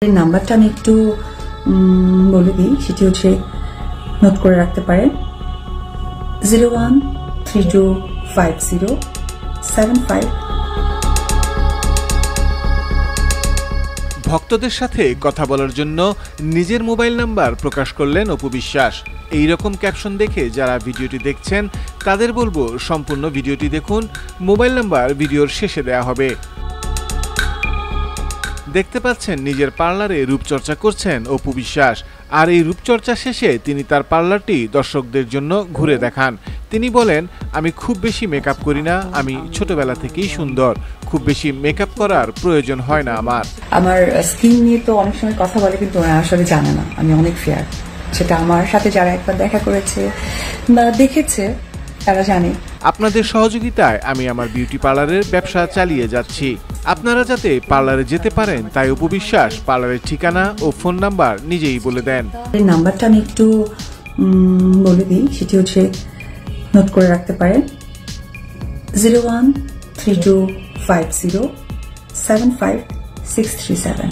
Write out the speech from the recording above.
এই নাম্বারটা আমি একটু বলে দিই, সেটি হচ্ছে নোট করে রাখতে পারেন 01325075। ভক্তদের সাথে কথা বলার জন্য নিজের মোবাইল নাম্বার প্রকাশ করলেন অপু বিশ্বাস। এই রকম ক্যাপশন দেখে যারা ভিডিওটি দেখছেন তাদের বলবো সম্পূর্ণ ভিডিওটি দেখুন। মোবাইল নাম্বার ভিডিওর শেষে দেয়া হবে। দেখতে পাচ্ছেন নিজের পার্লারে রূপচর্চা করছেন অপু বিশ্বাস। আর এই রূপচর্চা শেষে তিনি তার পার্লারটি দর্শকদের জন্য ঘুরে দেখান। তিনি বলেন, আমি খুব বেশি মেকআপ করি না, আমি ছোটবেলা থেকেই সুন্দর, খুব বেশি মেকআপ করার প্রয়োজন হয় না আমার। আমার স্কিন নিয়ে তো অনেক সময় কথা বলে, কিন্তু ওরা আসলে জানে না আমি অনেক ফেয়ার। সেটা আমার সাথে যারা একবার দেখা করেছে বা দেখেছে তারা জানে। আপনাদের সহযোগিতায় আমি আমার বিউটি পার্লারের ব্যবসা চালিয়ে যাচ্ছি। আপনারা যাতে পার্লারে যেতে পারেন তাই অপু বিশ্বাস পার্লারের ঠিকানা ও ফোন নাম্বার নিজেই বলে দেন। এই নাম্বারটা আমি একটু বলে দিই, সেটি হচ্ছে নোট করে রাখতে পারেন 013250756637।